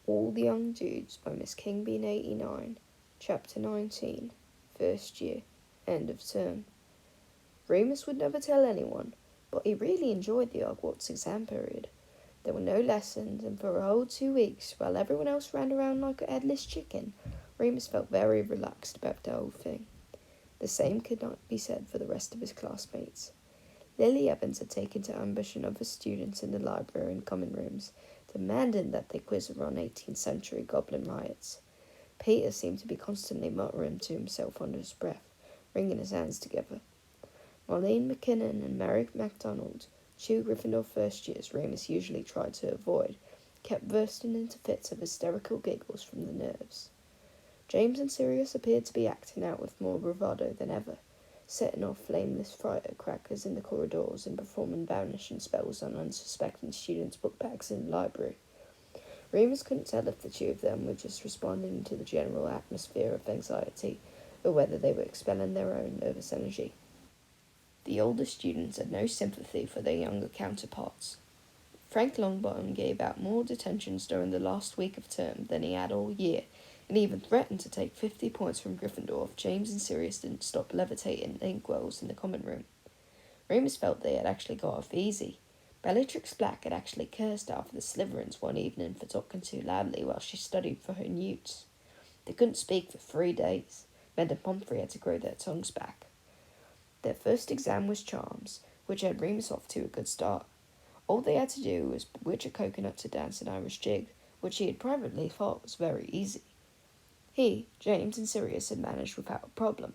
All the Young Dudes by MsKingBean89, Chapter 19, First Year, End of Term. Remus would never tell anyone, but he really enjoyed the Hogwarts exam period. There were no lessons, and for a whole 2 weeks, while everyone else ran around like a headless chicken, Remus felt very relaxed about the whole thing. The same could not be said for the rest of his classmates. Lily Evans had taken to ambushing other students in the library and common rooms, demanding that they quiz her on 18th century goblin riots. Peter seemed to be constantly muttering to himself under his breath, wringing his hands together. Marlene McKinnon and Mary MacDonald, 2 Gryffindor first years Remus usually tried to avoid, kept bursting into fits of hysterical giggles from the nerves. James and Sirius appeared to be acting out with more bravado than ever, setting off flameless firecrackers in the corridors and performing banishing spells on unsuspecting students' book bags in the library. Remus couldn't tell if the 2 of them were just responding to the general atmosphere of anxiety, or whether they were expelling their own nervous energy. The older students had no sympathy for their younger counterparts. Frank Longbottom gave out more detentions during the last week of term than he had all year, and even threatened to take 50 points from Gryffindor if James and Sirius didn't stop levitating inkwells in the common room. Remus felt they had actually got off easy. Bellatrix Black had actually cursed out for the Slytherins one evening for talking too loudly while she studied for her newts. They couldn't speak for 3 days. Med and Pomfrey had to grow their tongues back. Their first exam was Charms, which had Remus off to a good start. All they had to do was bewitch a coconut to dance an Irish jig, which he had privately thought was very easy. He, James, and Sirius had managed without a problem,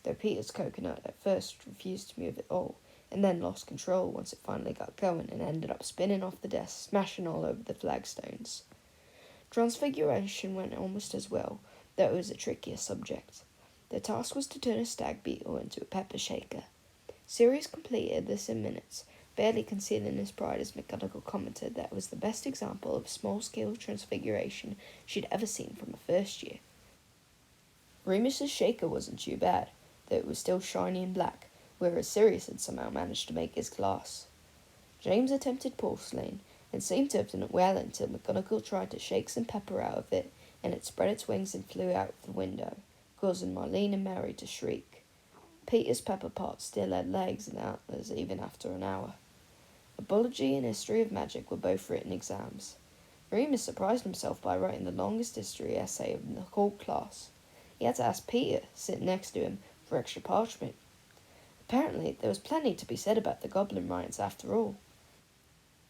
though Peter's coconut at first refused to move at all, and then lost control once it finally got going and ended up spinning off the desk, smashing all over the flagstones. Transfiguration went almost as well, though it was a trickier subject. The task was to turn a stag beetle into a pepper shaker. Sirius completed this in minutes, barely concealing his pride as McGonagall commented that it was the best example of small-scale transfiguration she'd ever seen from a first year. Remus's shaker wasn't too bad, though it was still shiny and black, whereas Sirius had somehow managed to make his glass. James attempted porcelain, and seemed to have done it well until McGonagall tried to shake some pepper out of it, and it spread its wings and flew out of the window, causing Marlene and Mary to shriek. Peter's pepper pot still had legs and antlers even after an hour. Biology and history of magic were both written exams. Remus surprised himself by writing the longest history essay of the whole class. He had to ask Peter, sitting next to him, for extra parchment. Apparently, there was plenty to be said about the goblin riots after all.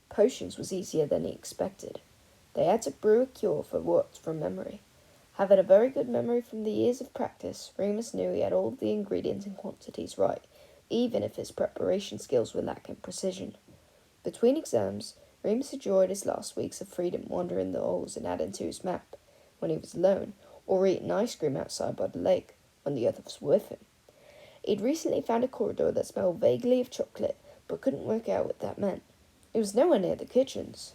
Potions was easier than he expected. They had to brew a cure for what from memory. Having a very good memory from the years of practice, Remus knew he had all the ingredients and quantities right, even if his preparation skills were lacking precision. Between exams, Remus enjoyed his last weeks of freedom wandering the halls and adding to his map, when he was alone, or eating ice cream outside by the lake, when the others were with him. He'd recently found a corridor that smelled vaguely of chocolate, but couldn't work out what that meant. It was nowhere near the kitchens.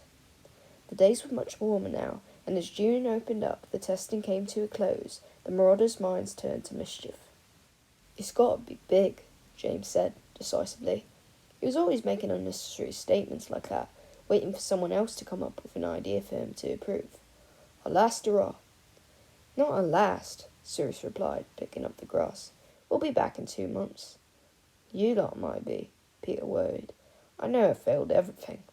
The days were much warmer now, and as June opened up, the testing came to a close, the marauders' minds turned to mischief. "It's got to be big," James said, decisively. He was always making unnecessary statements like that, waiting for someone else to come up with an idea for him to approve. "A last hurrah." "Not a last," Sirius replied, picking up the grass. "We'll be back in 2 months." "You lot might be," Peter worried. "I know I failed everything."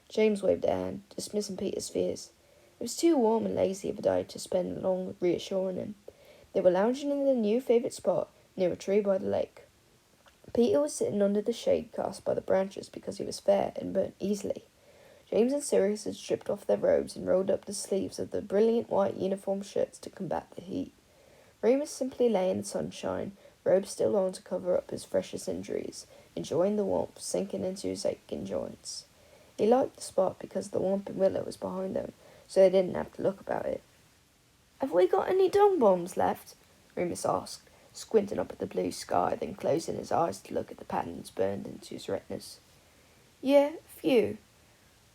James waved a hand, dismissing Peter's fears. It was too warm and lazy of a day to spend long reassuring him. They were lounging in their new favourite spot, near a tree by the lake. Peter was sitting under the shade cast by the branches because he was fair and burnt easily. James and Sirius had stripped off their robes and rolled up the sleeves of the brilliant white uniform shirts to combat the heat. Remus simply lay in the sunshine, robe still on to cover up his freshest injuries, enjoying the warmth sinking into his aching joints. He liked the spot because the Whomping Willow was behind them, so they didn't have to look about it. "Have we got any dung bombs left?" Remus asked, squinting up at the blue sky, then closing his eyes to look at the patterns burned into his retinas. "Yeah, a few.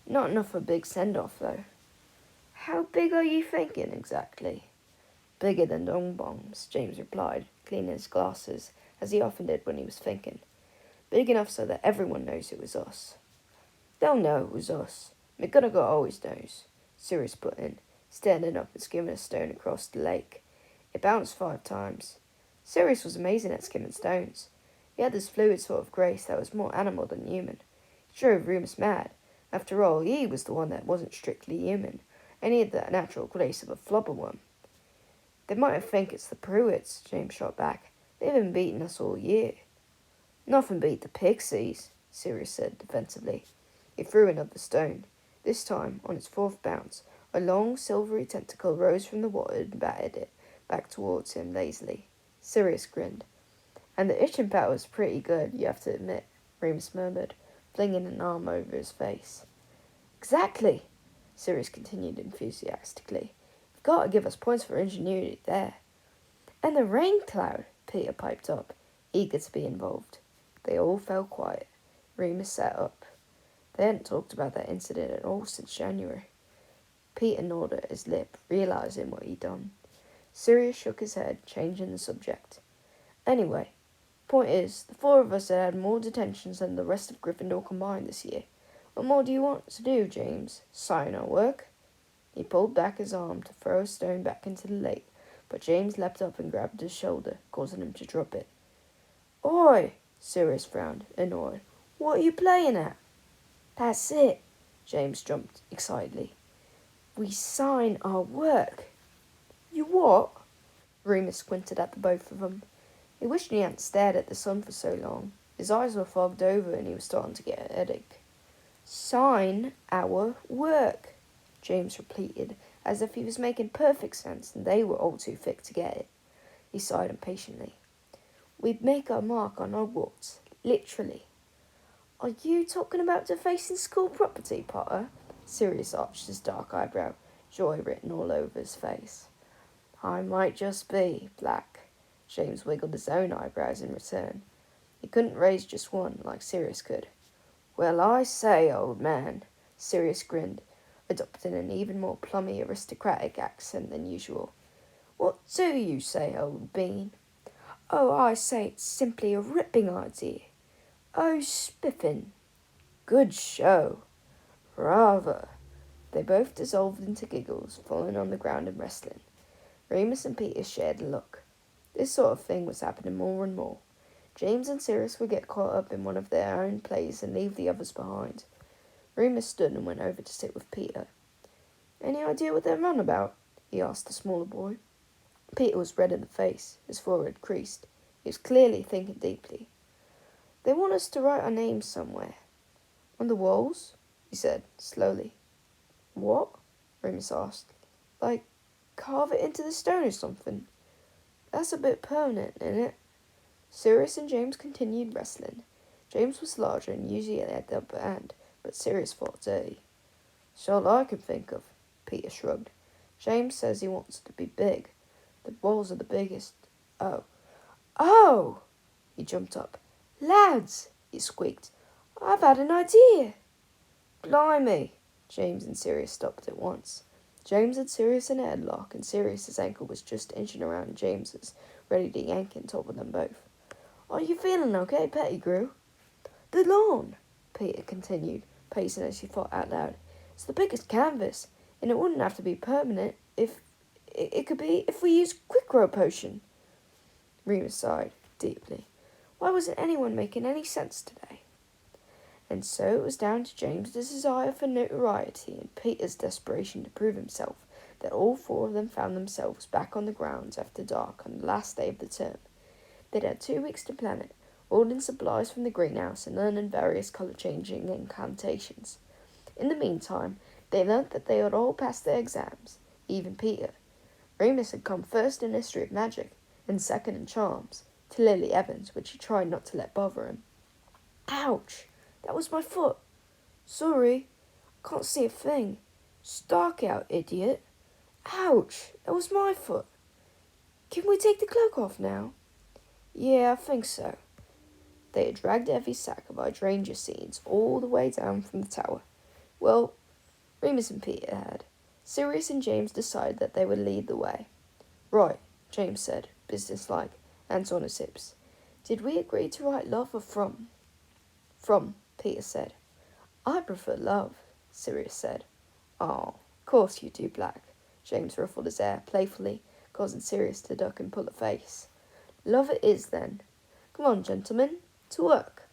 Not enough for a big send-off, though." "How big are you thinking, exactly?" "Bigger than dung bombs," James replied, cleaning his glasses, as he often did when he was thinking. "Big enough so that everyone knows it was us." "They'll know it was us. McGonagall always knows," Sirius put in. standing up and skimming a stone across the lake. It bounced 5 times. Sirius was amazing at skimming stones. He had this fluid sort of grace that was more animal than human. He drove Remus mad. After all, he was the one that wasn't strictly human, and he had the natural grace of a flubberworm. They might think it's the Pruitts, James shot back. They've been beating us all year. Nothing beat the Pixies, Sirius said defensively. He threw another stone. This time, on its 4th bounce, a long, silvery tentacle rose from the water and batted it back towards him lazily. Sirius grinned. And the itching power was pretty good, you have to admit, Remus murmured, flinging an arm over his face. Exactly, Sirius continued enthusiastically. You've got to give us points for ingenuity there. And the rain cloud, Peter piped up, eager to be involved. They all fell quiet. Remus sat up. They hadn't talked about that incident at all since January. Peter gnawed at his lip, realising what he'd done. Sirius shook his head, changing the subject. Anyway, point is, the 4 of us had more detentions than the rest of Gryffindor combined this year. What more do you want to do, James? Sign our work? He pulled back his arm to throw a stone back into the lake, but James leapt up and grabbed his shoulder, causing him to drop it. Oi! Sirius frowned, annoyed. What are you playing at? That's it, James jumped excitedly. We sign our work. You what? Remus squinted at the both of them. He wished he hadn't stared at the sun for so long. His eyes were fogged over and he was starting to get a headache. Sign our work, James repeated, as if he was making perfect sense and they were all too thick to get it. He sighed impatiently. We'd make our mark on Hogwarts, literally. Are you talking about defacing school property, Potter? Sirius arched his dark eyebrow, joy written all over his face. I might just be, Black. James wiggled his own eyebrows in return. He couldn't raise just one like Sirius could. Well, I say, old man, Sirius grinned, adopting an even more plummy aristocratic accent than usual. What do you say, old bean? Oh, I say it's simply a ripping idea. Oh, spiffing. Good show. Rather. They both dissolved into giggles, falling on the ground and wrestling. Remus and Peter shared a look. This sort of thing was happening more and more. James and Sirius would get caught up in one of their own plays and leave the others behind. Remus stood and went over to sit with Peter. Any idea what they're on about? He asked the smaller boy. Peter was red in the face, his forehead creased. He was clearly thinking deeply. They want us to write our names somewhere. On the walls? He said, slowly. What? Remus asked. Like, carve it into the stone or something. That's a bit permanent, isn't it? Sirius and James continued wrestling. James was larger and usually had the upper hand, but Sirius fought dirty. That's all I can think of, Peter shrugged. James says he wants it to be big. The walls are the biggest. Oh. Oh! He jumped up. Lads, he squeaked. I've had an idea. Blimey! James and Sirius stopped at once. James had Sirius in a headlock, and Sirius's ankle was just inching around James's, ready to yank and topple them both. Are you feeling okay, Pettigrew? The lawn, Peter continued, pacing as he thought out loud. It's the biggest canvas, and it wouldn't have to be permanent if we use Quick-Grow Potion. Remus sighed deeply. Why wasn't anyone making any sense today? And so it was down to James' desire for notoriety and Peter's desperation to prove himself that all 4 of them found themselves back on the grounds after dark on the last day of the term. They'd had 2 weeks to plan it, ordering supplies from the greenhouse and learning various colour-changing incantations. In the meantime, they learnt that they had all passed their exams, even Peter. Remus had come first in history of magic, and second in charms, to Lily Evans, which he tried not to let bother him. Ouch! That was my foot. Sorry, I can't see a thing. It's dark out, idiot. Ouch! That was my foot. Can we take the cloak off now? Yeah, I think so. They had dragged a heavy sack of hydrangea seeds all the way down from the tower. Well, Remus and Peter had. Sirius and James decided that they would lead the way. Right, James said, businesslike, hands on his hips. Did we agree to write love or from? From, Peter said. I prefer love, Sirius said. Oh, of course you do, Black. James ruffled his hair playfully, causing Sirius to duck and pull a face. Love it is, then. Come on, gentlemen, to work.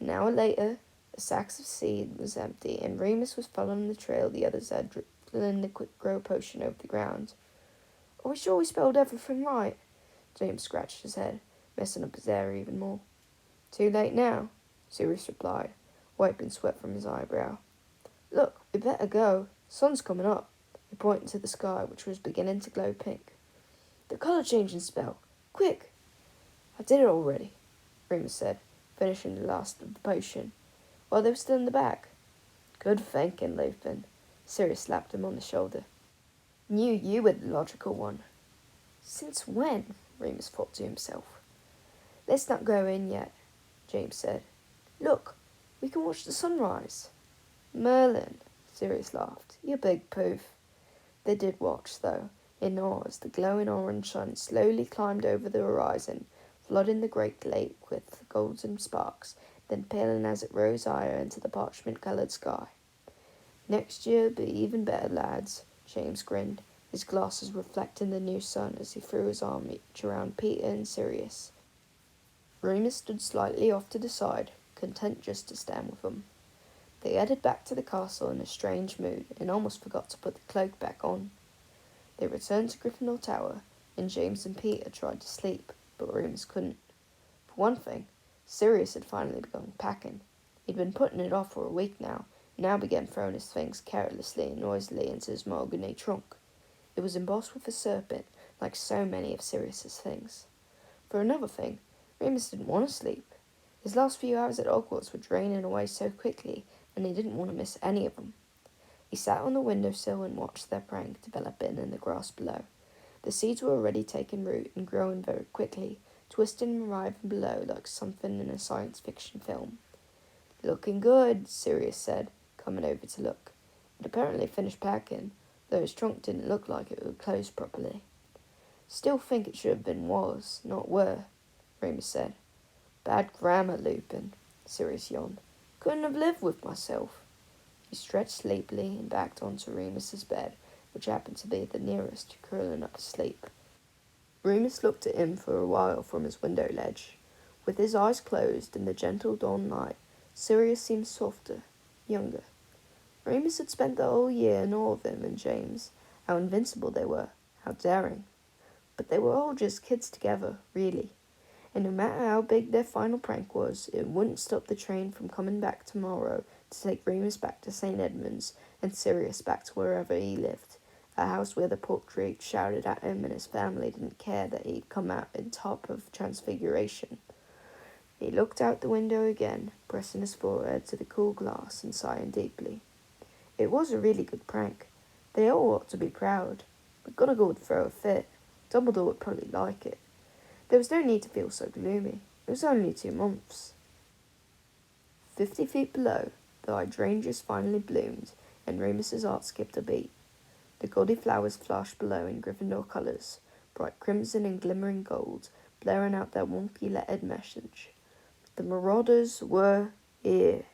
An hour later, the sacks of seed was empty, and Remus was following the trail the others had, dribbling the quick grow potion over the ground. Are we sure we spelled everything right? James scratched his head, messing up his hair even more. Too late now, Sirius replied, wiping sweat from his eyebrow. Look, we better go. Sun's coming up. He pointed to the sky, which was beginning to glow pink. The colour-changing spell. Quick! I did it already, Remus said, finishing the last of the potion, while they were still in the bag. Good thinking, Lupin. Sirius slapped him on the shoulder. Knew you were the logical one. Since when? Remus thought to himself. Let's not go in yet, James said. Look, we can watch the sunrise. Merlin, Sirius laughed. You big poof. They did watch, though, in awe as the glowing orange sun slowly climbed over the horizon, flooding the great lake with golden sparks, then paling as it rose higher into the parchment-coloured sky. Next year be even better, lads, James grinned, his glasses reflecting the new sun as he threw his arm each around Peter and Sirius. Remus stood slightly off to the side, content just to stand with them. They headed back to the castle in a strange mood and almost forgot to put the cloak back on. They returned to Gryffindor Tower, and James and Peter tried to sleep, but Remus couldn't. For one thing, Sirius had finally begun packing. He'd been putting it off for a week now, and now began throwing his things carelessly and noisily into his mahogany trunk. It was embossed with a serpent, like so many of Sirius's things. For another thing, Remus didn't want to sleep. His last few hours at Hogwarts were draining away so quickly, and he didn't want to miss any of them. He sat on the windowsill and watched their prank developing in the grass below. The seeds were already taking root and growing very quickly, twisting and writhing below like something in a science fiction film. Looking good, Sirius said, coming over to look. He'd apparently finished packing, though his trunk didn't look like it would close properly. Still think it should have been was, not were, Remus said. Bad grammar, Lupin, Sirius yawned. Couldn't have lived with myself. He stretched sleepily and backed onto Remus's bed, which happened to be the nearest, curling up asleep. Remus looked at him for a while from his window ledge. With his eyes closed in the gentle dawn light, Sirius seemed softer, younger. Remus had spent the whole year in awe of him and James, how invincible they were, how daring. But they were all just kids together, really. And no matter how big their final prank was, it wouldn't stop the train from coming back tomorrow to take Remus back to St. Edmund's and Sirius back to wherever he lived, a house where the portrait shouted at him and his family didn't care that he'd come out on top of Transfiguration. He looked out the window again, pressing his forehead to the cool glass and sighing deeply. It was a really good prank. They all ought to be proud. McGonagall would throw a fit. Dumbledore would probably like it. There was no need to feel so gloomy. It was only 2 months. 50 feet below, the hydrangeas finally bloomed, and Remus's heart skipped a beat. The gaudy flowers flashed below in Gryffindor colours, bright crimson and glimmering gold, blaring out their wonky lettered message. The marauders were here.